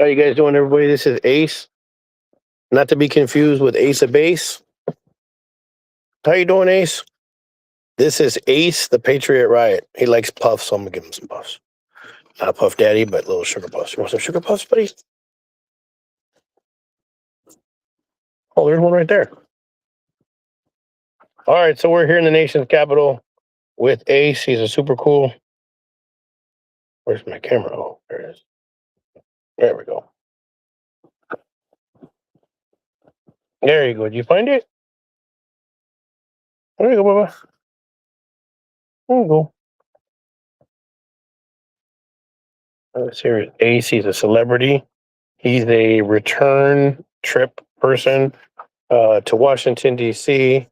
How you guys doing, everybody? This is Ace, not to be confused with Ace of Base. How you doing, Ace? This is Ace, the Patriot Riot. He likes puffs, so I'm gonna give him some puffs. Not Puff Daddy, but little sugar puffs. You want some sugar puffs, buddy? Oh, there's one right there. All right, so we're here in the nation's capital with Ace. He's a super cool. Where's my camera? Oh, there it is. There we go. There you go. Did you find it? There you go, Bubba. There you go. Let's hear it. Ace, he's a celebrity. He's a return trip person to Washington, D.C.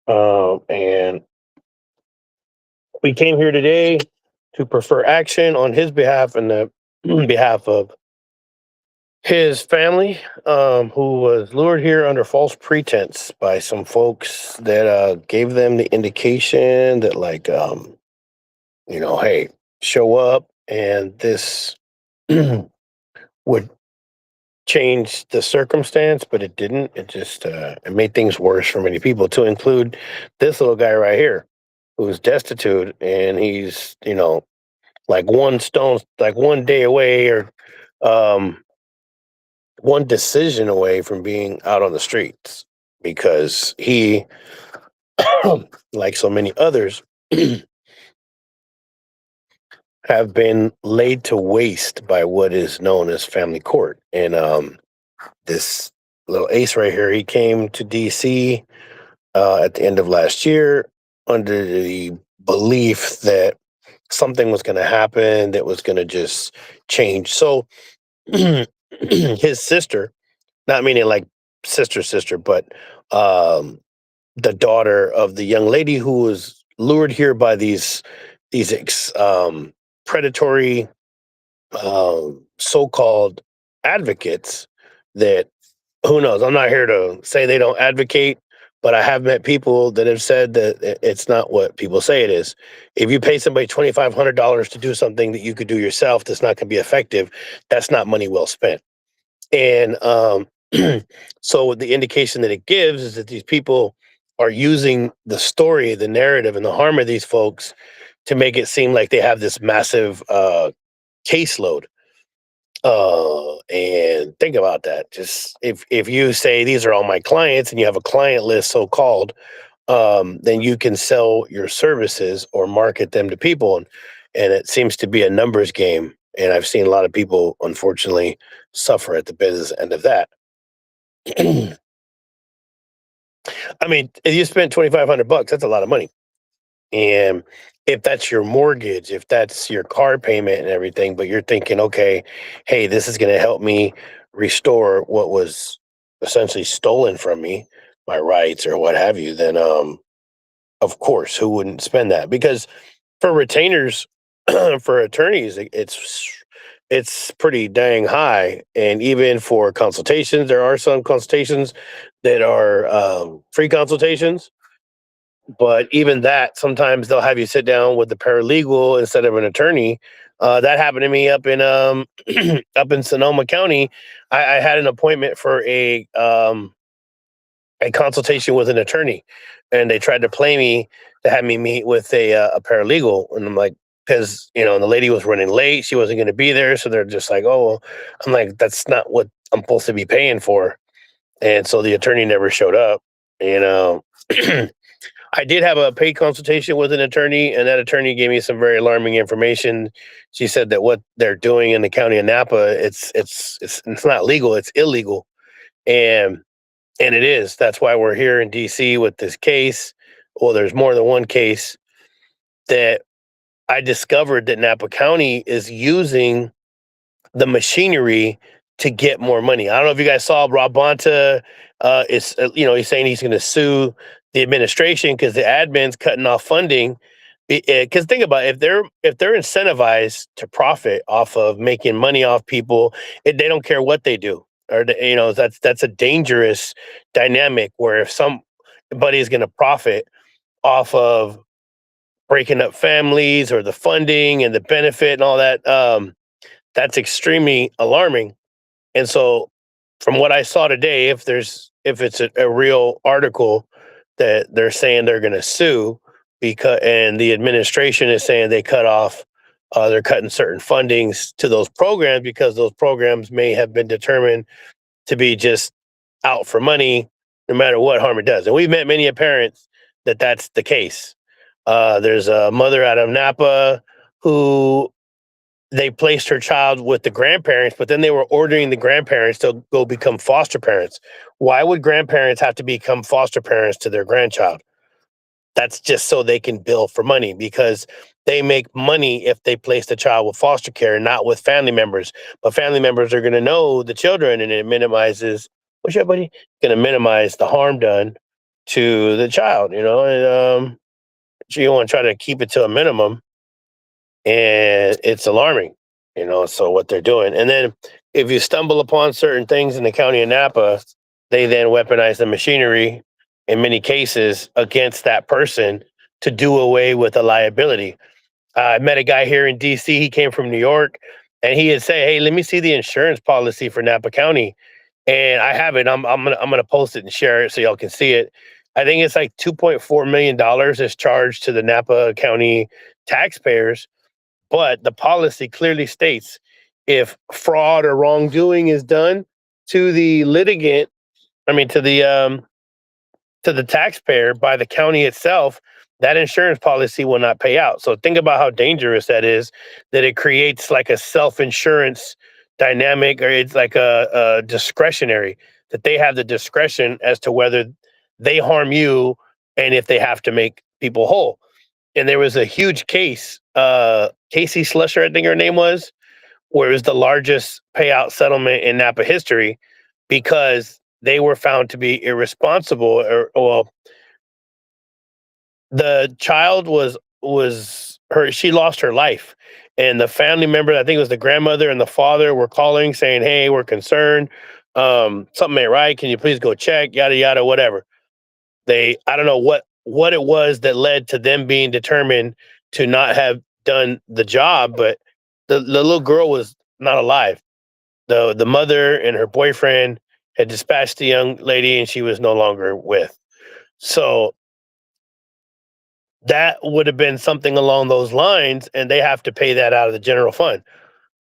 And we came here today to prefer action on his behalf and the behalf of his family, who was lured here under false pretense by some folks that gave them the indication that, like, hey, show up and this would change the circumstance, but it didn't. It just it made things worse for many people, to include this little guy right here, who's destitute, and he's like one day away, or um, one decision away from being out on the streets, because he, like so many others, have been laid to waste by what is known as family court. And this little Ace right here, he came to DC at the end of last year under the belief that something was going to happen that was going to just change. So his sister, not meaning like sister, but the daughter of the young lady who was lured here by these predatory so-called advocates that, who knows, I'm not here to say they don't advocate, but I have met people that have said that it's not what people say it is. If you pay somebody $2,500 to do something that you could do yourself that's not going to be effective, that's not money well spent. And so the indication that it gives is that these people are using the story, the narrative, and the harm of these folks to make it seem like they have this massive caseload. And think about that. Just if you say these are all my clients and you have a client list, so called, then you can sell your services or market them to people, and it seems to be a numbers game. And I've seen a lot of people, unfortunately, suffer at the business end of that. I mean, if you spent $2,500, that's a lot of money. And if that's your mortgage, if that's your car payment and everything, but you're thinking, okay, hey, this is going to help me restore what was essentially stolen from me, my rights or what have you, then of course, who wouldn't spend that? Because for retainers, for attorneys, it's pretty dang high. And even for consultations, there are some consultations that are free consultations, but even that, sometimes they'll have you sit down with the paralegal instead of an attorney. That happened to me up in up in Sonoma County. I had an appointment for a consultation with an attorney, and they tried to play me to have me meet with a paralegal, and I'm like, because the lady was running late, she wasn't going to be there, so they're just like, oh, I'm like, that's not what I'm supposed to be paying for, and so the attorney never showed up. You know, I did have a paid consultation with an attorney, and that attorney gave me some very alarming information. She said that what they're doing in the county of Napa, it's not legal, it's illegal, and it is. That's why we're here in DC with this case. Well, there's more than one case that I discovered that Napa County is using the machinery to get more money. I don't know if you guys saw Rob Bonta is he's saying he's going to sue the administration because the admin's cutting off funding. Because think about it, if they're incentivized to profit off of making money off people, they don't care what they do. Or that's a dangerous dynamic where if somebody is going to profit off of breaking up families or the funding and the benefit and all that, that's extremely alarming. And so, from what I saw today, if it's a real article that they're saying they're going to sue because and the administration is saying they're cutting certain fundings to those programs because those programs may have been determined to be just out for money, no matter what harm it does. And we've met many parents that that's the case. There's a mother out of Napa who they placed her child with the grandparents, but then they were ordering the grandparents to go become foster parents. Why would grandparents have to become foster parents to their grandchild? That's just so they can bill for money because they make money if they place the child with foster care, not with family members. But family members are going to know the children, and it minimizes. What's up, buddy? Going to minimize the harm done to the child. And so you want to try to keep it to a minimum, and it's alarming. So what they're doing, and then if you stumble upon certain things in the county of Napa, they then weaponize the machinery in many cases against that person to do away with the liability. I met a guy here in DC. He came from New York, and he had said, "Hey, let me see the insurance policy for Napa County." And I have it. I'm gonna post it and share it so y'all can see it. I think it's like $2.4 million is charged to the Napa County taxpayers, but the policy clearly states if fraud or wrongdoing is done to the litigant, I mean to the taxpayer by the county itself, that insurance policy will not pay out. So think about how dangerous that is, that it creates like a self-insurance dynamic, or it's like a discretionary, that they have the discretion as to whether they harm you and if they have to make people whole. And there was a huge case, Casey Slusher, I think her name was, where it was the largest payout settlement in Napa history because they were found to be irresponsible. Or well, the child was her. She lost her life, and the family member, I think it was the grandmother and the father, were calling saying, "Hey, we're concerned. Something ain't right. Can you please go check? Yada yada, whatever." I don't know what it was that led to them being determined to not have done the job, but the little girl was not alive. The mother and her boyfriend had dispatched the young lady, and she was no longer with. So that would have been something along those lines, and they have to pay that out of the general fund.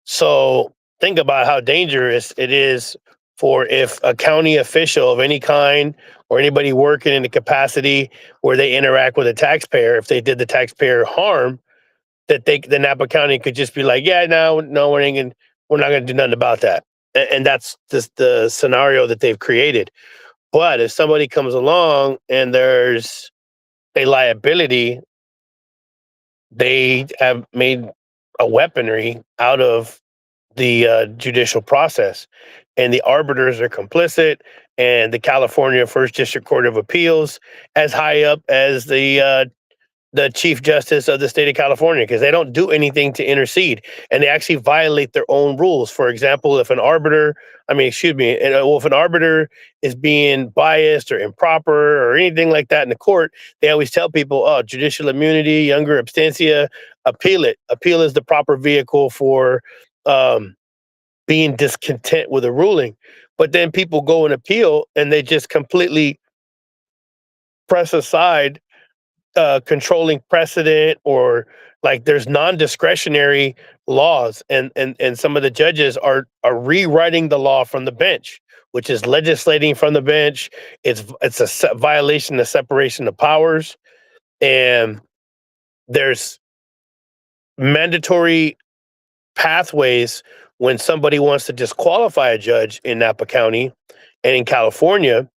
So think about how dangerous it is for if a county official of any kind or anybody working in a capacity where they interact with a taxpayer, if they did the taxpayer harm, that the Napa County could just be like, yeah, no, we're not gonna do nothing about that. And that's just the scenario that they've created. But if somebody comes along and there's a liability, they have made a weaponry out of the judicial process, and the arbiters are complicit. And the California First District Court of Appeals, as high up as the Chief Justice of the state of California, because they don't do anything to intercede, and they actually violate their own rules. For example, if an arbiter, I mean, excuse me, if an arbiter is being biased or improper or anything like that in the court, they always tell people, "Oh, judicial immunity, younger abstentia, appeal it. Appeal is the proper vehicle for um, being discontent with a ruling." But then people go and appeal, and they just completely press aside controlling precedent, or like there's non-discretionary laws, and some of the judges are rewriting the law from the bench, which is legislating from the bench. It's a violation of separation of powers, and there's mandatory pathways when somebody wants to disqualify a judge in Napa County and in California.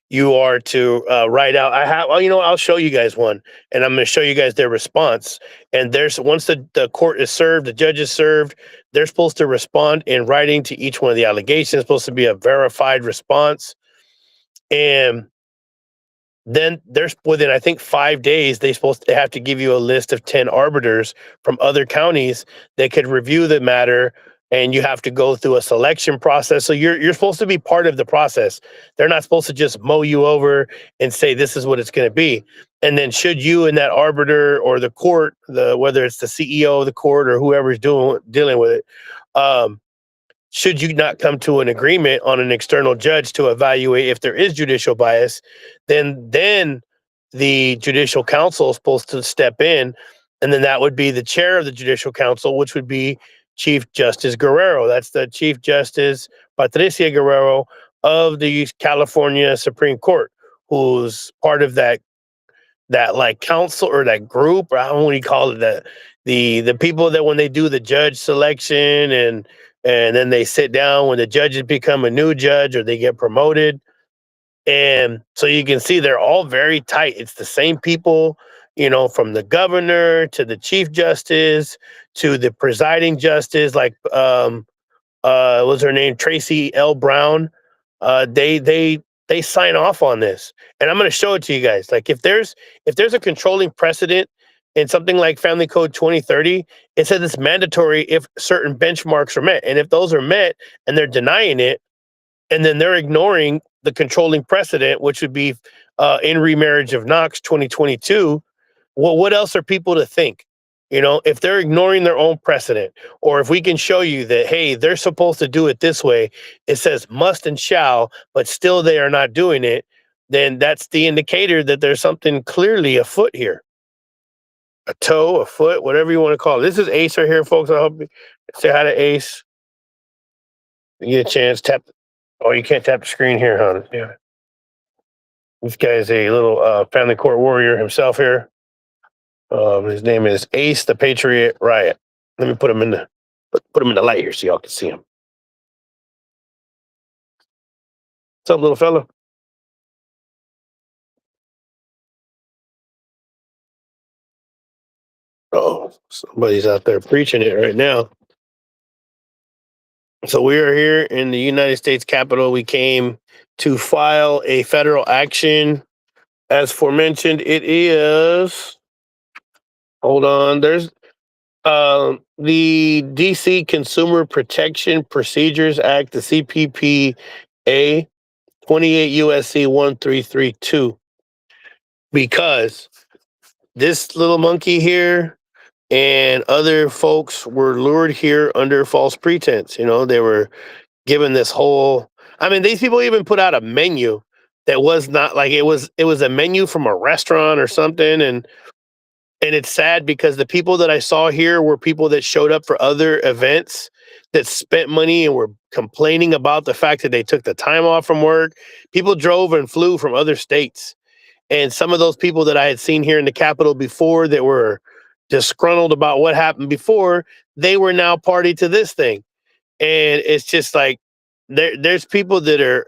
You are to write out. Well, I'll show you guys one, and I'm going to show you guys their response. And there's once the court is served, the judge is served, they're supposed to respond in writing to each one of the allegations. It's supposed to be a verified response, and then there's within, I think, 5 days they have to give you a list of 10 arbiters from other counties that could review the matter, and you have to go through a selection process. So you're supposed to be part of the process. They're not supposed to just mow you over and say this is what it's going to be. And then should you and that arbiter or the court, whether it's the CEO of the court or whoever's dealing with it, Um, should you not come to an agreement on an external judge to evaluate if there is judicial bias, then the judicial council is supposed to step in, and then that would be the chair of the judicial council, which would be Chief Justice Guerrero. That's the Chief Justice Patricia Guerrero of the California Supreme Court, who's part of that like council or that group, or I don't know what you call it, the people that when they do the judge selection and then they sit down when the judges become a new judge or they get promoted. And so you can see they're all very tight. It's the same people, from the governor to the chief justice to the presiding justice, like what's her name, Tracy L. Brown. They sign off on this, and I'm going to show it to you guys. Like if there's a controlling precedent in something like Family Code 2030, it says it's mandatory if certain benchmarks are met, and if those are met and they're denying it, and then they're ignoring the controlling precedent, which would be in remarriage of Knox 2022. Well, what else are people to think? If they're ignoring their own precedent, or if we can show you that, hey, they're supposed to do it this way, it says must and shall, but still they are not doing it, then that's the indicator that there's something clearly afoot here. A toe, a foot, whatever you want to call it. This is Ace right here, folks. I hope you say hi to Ace. You get a chance, tap. Oh, you can't tap the screen here, huh? Yeah. This guy's a little family court warrior himself here. His name is Ace the Patriot Riot. Let me put him in the light here so y'all can see him. What's up, little fella? Oh, somebody's out there preaching it right now. So we are here in the United States Capitol. We came to file a federal action. As forementioned, it is. Hold on. There's the DC Consumer Protection Procedures Act, the CPPA, 28 USC 1332. Because this little monkey here and other folks were lured here under false pretense. They were given this whole. I mean, these people even put out a menu that was not like it was a menu from a restaurant or something, and it's sad because the people that I saw here were people that showed up for other events that spent money and were complaining about the fact that they took the time off from work. People drove and flew from other states. And some of those people that I had seen here in the Capitol before that were disgruntled about what happened before, they were now party to this thing. And it's just like there's people that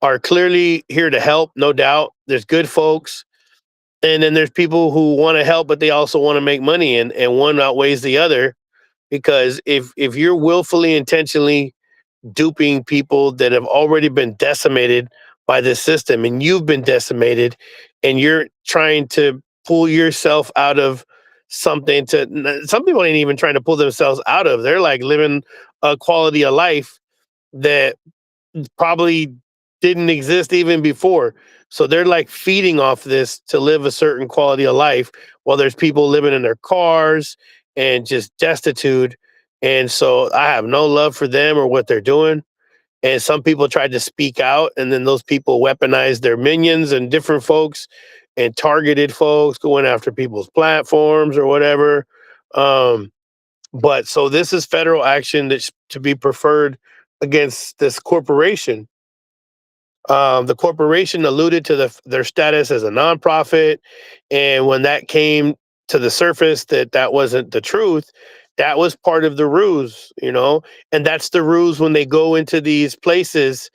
are clearly here to help, no doubt. There's good folks. And then there's people who want to help, but they also want to make money, and one outweighs the other. Because if you're willfully, intentionally duping people that have already been decimated by this system, and you've been decimated, and you're trying to pull yourself out of something, some people ain't even trying to pull themselves out of. They're like living a quality of life that probably didn't exist even before. So they're like feeding off this to live a certain quality of life while there's people living in their cars and just destitute. And so I have no love for them or what they're doing. And some people tried to speak out, and then those people weaponized their minions and different folks and targeted folks going after people's platforms or whatever. But so this is federal action that's to be preferred against this corporation. The corporation alluded to their status as a nonprofit, and when that came to the surface that wasn't the truth, that was part of the ruse. And that's the ruse when they go into these places.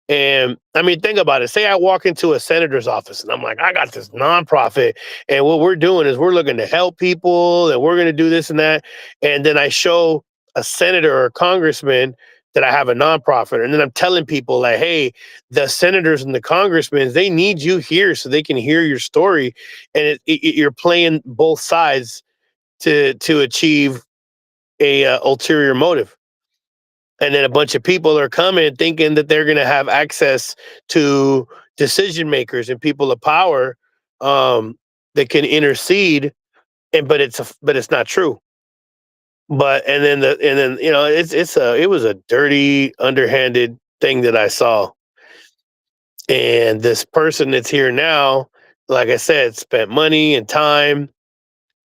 And I mean, think about it. Say I walk into a senator's office and I'm like, I got this nonprofit, and what we're doing is we're looking to help people, and we're going to do this and that. And then I show a senator or a congressman that I have a nonprofit, and then I'm telling people like, hey, the senators and the congressmen, they need you here so they can hear your story, and you're playing both sides to achieve a ulterior motive. And then a bunch of people are coming thinking that they're going to have access to decision makers and people of power, that can intercede, but it's not true. But and then it was a dirty, underhanded thing that I saw. And this person that's here now, like I said, spent money and time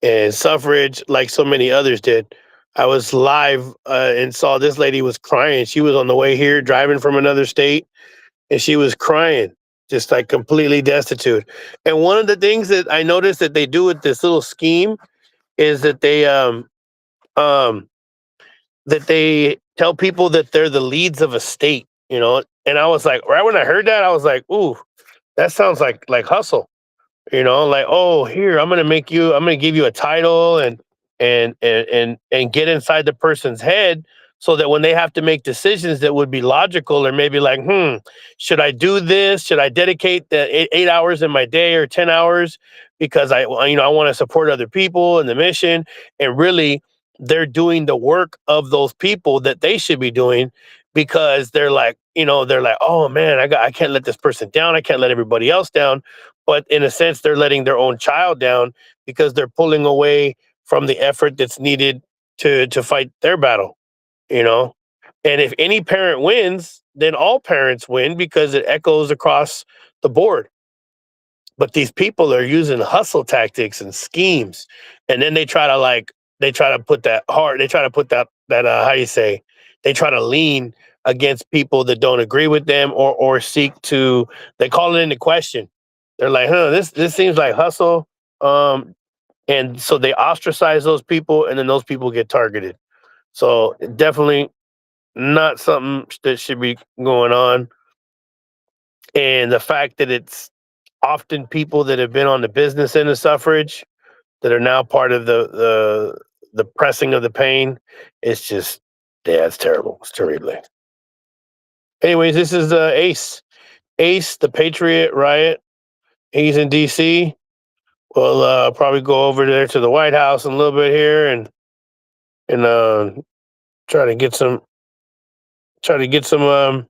and suffrage like so many others did. I was live and saw this lady was crying. She was on the way here driving from another state, and she was crying, just like completely destitute. And one of the things that I noticed that they do with this little scheme is that um that they tell people that they're the leads of a state, you know. And I was like, right when I heard that, I was like, ooh, that sounds like hustle. You know, like, oh, here, I'm gonna give you a title and get inside the person's head so that when they have to make decisions that would be logical or maybe like, should I do this? Should I dedicate the 8 hours in my day or 10 hours because I want to support other people and the mission? And really, they're doing the work of those people that they should be doing because they're like, oh man, I can't let this person down. I can't let everybody else down, but in a sense they're letting their own child down because they're pulling away from the effort that's needed to fight their battle, you know. And if any parent wins, then all parents win because it echoes across the board. But these people are using hustle tactics and schemes, and then they try to put that hard they try to put that how you say, they try to lean against people that don't agree with them or seek to, they call it into question. They're like, this seems like hustle. um and so they ostracize those people, and then those people get targeted. So definitely not something that should be going on. And the fact that it's often people that have been on the business end of suffrage that are now part of the pressing of the pain, it's just, yeah, it's terrible. It's terrible. Anyways, this is Ace, the Patriot Riot. He's in DC. We'll probably go over there to the White House in a little bit here and try to get some try to get some of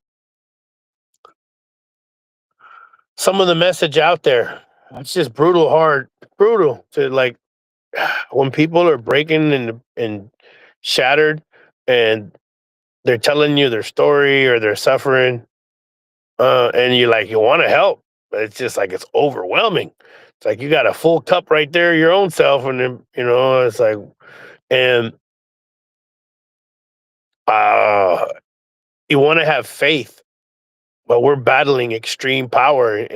the message out there. It's just brutal hard, brutal to like when people are breaking and shattered and they're telling you their story or they're suffering, and you want to help, but it's just like it's overwhelming. It's like you got a full cup right there, your own self, and then it's like, and uh, you want to have faith, but we're battling extreme power,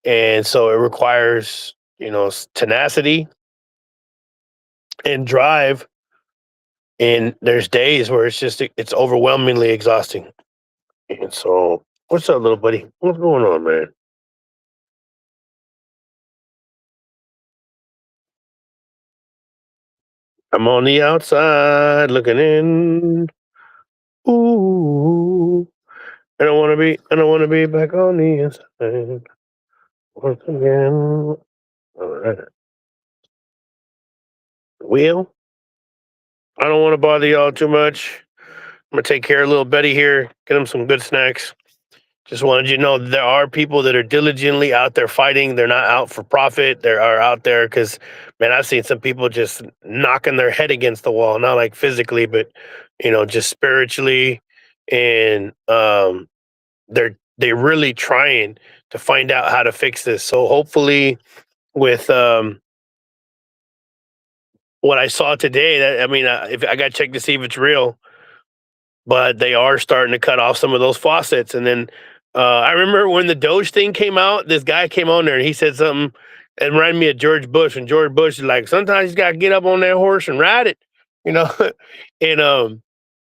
and so it requires tenacity and drive. And there's days where it's overwhelmingly exhausting. And so, what's up, little buddy? What's going on, man? I'm on the outside looking in. Ooh, I don't want to be back on the inside once again. All right. Well, I don't want to bother y'all too much. I'm gonna take care of little Betty here. Get him some good snacks. Just wanted you to know there are people that are diligently out there fighting. They're not out for profit. They are out there because, man, I've seen some people just knocking their head against the wall, not like physically, but just spiritually, and they're really trying to find out how to fix this. So hopefully, with what I saw today, that I mean, if I got to check to see if it's real, but they are starting to cut off some of those faucets. And then I remember when the Doge thing came out, this guy came on there and he said something that reminded me of George Bush. And George Bush is like, sometimes you got to get up on that horse and ride it, you know. And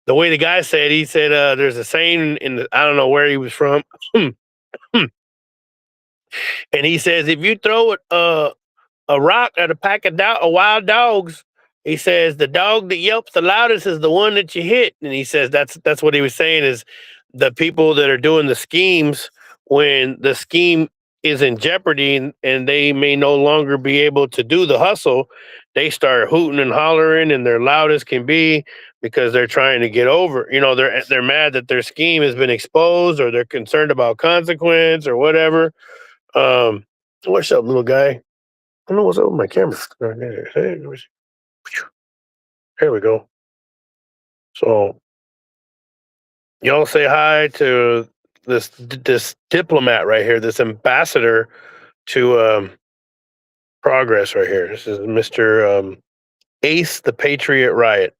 the way the guy said, he said, there's a saying I don't know where he was from. And he says, if you throw it, a rock at a pack of wild dogs. He says the dog that yelps the loudest is the one that you hit, and he says that's what he was saying is the people that are doing the schemes, when the scheme is in jeopardy and they may no longer be able to do the hustle, they start hooting and hollering and they're loud as can be because they're trying to get over. They're mad that their scheme has been exposed or they're concerned about consequence or whatever. What's up, little guy? I don't know what's up with my camera. There we go. So y'all say hi to this diplomat right here, this ambassador to progress right here. This is Mr. Ace the Patriot Riot.